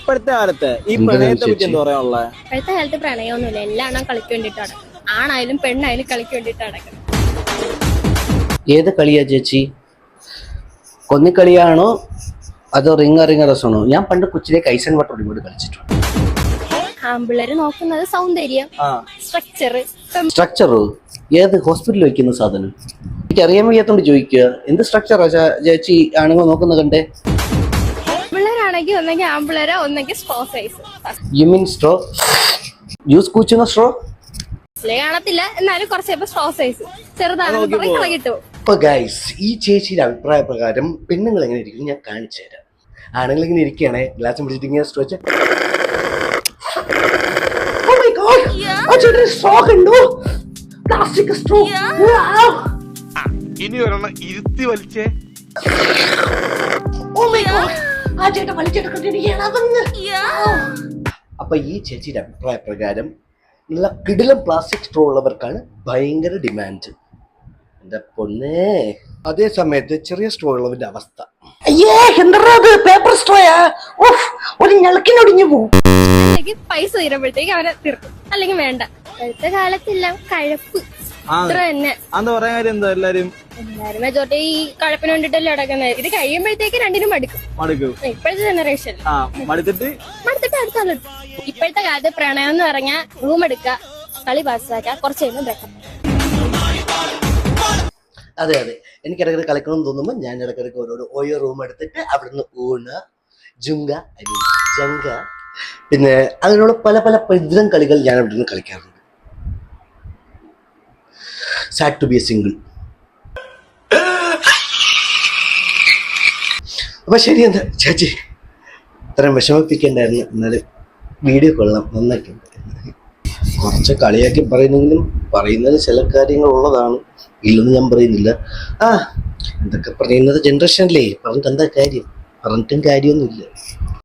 ഇപ്പോഴത്തെ കാലത്ത് ഈ പ്രണയത്തെ പറ്റി എന്താ പറയാനുള്ളത്? ഇപ്പോഴത്തെ കാലത്ത് പ്രണയമൊന്നുമില്ല, എല്ലാം കളിക്ക് വേണ്ടിയിട്ടാണ്. ആണായാലും പെണ്ണായാലും കളിക്ക് വേണ്ടിയിട്ടാണ് നടക്കുന്നത്. ഏത് കളിയാ ചേച്ചി? കൊന്നിക്കളിയാണോ അതോ റിംഗ രസമാണോ? ഞാൻ പണ്ട് കൊച്ചിലെ കൈസൻ വട്ടോടി കൂടി കളിച്ചിട്ടുണ്ട്. ആമ്പിള്ളേര് നോക്കുന്നത് സൗന്ദര്യം, സ്ട്രക്ചറോ? ഏത് ഹോസ്പിറ്റലിൽ വയ്ക്കുന്ന സാധനം? എനിക്ക് അറിയാൻ വയ്യാത്തോണ്ട് ചോദിക്കുക. എന്ത് സ്ട്രക്ചറാ ചേച്ചി ആണുങ്ങൾ നോക്കുന്ന കണ്ടേ? പിള്ളേരാണെങ്കിൽ ഒന്നെങ്കിൽ ആമ്പിള്ളേരോ ഒന്നെങ്കിൽ straw size. You mean straw? Juice കൂച്ചുന്ന സ്ട്രോ? കാണത്തില്ല, എന്നാലും കുറച്ച് സ്ട്രോ സൈസ് ചെറുതാണ് കിട്ടും. അപ്പൊ ഗൈസ്, ഈ ചേച്ചിയുടെ അഭിപ്രായ പ്രകാരം പെണ്ണുങ്ങൾ എങ്ങനെ ഇരിക്കും ഞാൻ കാണിച്ചു തരാം. ആണുങ്ങൾ ഇങ്ങനെ ഇരിക്കുകയാണെ ഗ്ലാസ് പിടിച്ചിട്ട് ഇങ്ങനെ സ്ട്രോ വെച്ച് പ്ലാസ്റ്റിക് സ്ട്രോ. ഇനി ഒരെണ്ണം ഇരുത്തി വലിച്ചേ. അപ്പൊ ഈ ചേച്ചിയുടെ അഭിപ്രായ പ്രകാരം നല്ല കിടിലം പ്ലാസ്റ്റിക് സ്ട്രോ ഉള്ളവർക്കാണ് ഭയങ്കര ഡിമാൻഡ്. എന്റെ പൊന്നേ. അതേ സമയത്ത് ചെറിയ സ്ട്രോ ഉള്ളവന്റെ അവസ്ഥ, അയ്യേ എന്താ പേപ്പർ സ്ട്രോയാ, ഒരു ഞെളക്കിനൊടിഞ്ഞു പോകും. അല്ലെങ്കിൽ പൈസ തീരുമ്പോഴത്തേക്ക് അവരെ തീർക്കും, അല്ലെങ്കിൽ വേണ്ട. ഇപ്പോഴത്തെ കാലത്തെല്ലാം കഴപ്പ് തന്നെ. എല്ലാരും മെജോറിറ്റി ഈ കഴപ്പിന് വേണ്ടിട്ടല്ലേ അടക്കുന്നത്. ഇത് കഴിയുമ്പോഴത്തേക്ക് രണ്ടിനും മടുക്കും. ഇപ്പോഴത്തെ ജനറേഷൻ മടുത്തിട്ട് അടുത്ത. ഇപ്പോഴത്തെ കാലത്ത് പ്രണയം എന്ന് പറഞ്ഞാൽ റൂം എടുക്കുക, കളി പാസ്സാക്കുക, കുറച്ച് കഴിയുമ്പോൾ ബ്രേക്കപ്പ്. അതെ അതെ, എനിക്ക് ഇടയ്ക്ക് കളിക്കണം തോന്നുമ്പോൾ ഞാൻ ഇടയ്ക്കിടയ്ക്ക് ഓരോ റൂം എടുത്തിട്ട് അവിടുന്ന് ഊണ്, ജുങ്ക, ജങ്ക, പിന്നെ അങ്ങനെയുള്ള പല പല പൈതൃകം കളികൾ ഞാൻ അവിടെ നിന്ന് കളിക്കാറുണ്ട്. Sad to be a single. അപ്പൊ ശരി, എന്താ ചേച്ചി ഇത്രയും വിഷമിപ്പിക്കണ്ടായിരുന്നു. എന്നാലും വീഡിയോ കൊള്ളാം, നന്നായിട്ടുണ്ട്. കുറച്ച് കളിയാക്കി പറയുന്നെങ്കിലും പറയുന്നതിന് ചില കാര്യങ്ങൾ ഉള്ളതാണ്, ഇല്ലെന്ന് ഞാൻ പറയുന്നില്ല. എന്തൊക്കെ പറയുന്നത് ജനറേഷനല്ലേ, പറഞ്ഞിട്ട് എന്താ കാര്യം? പറഞ്ഞിട്ടും കാര്യമൊന്നുമില്ല.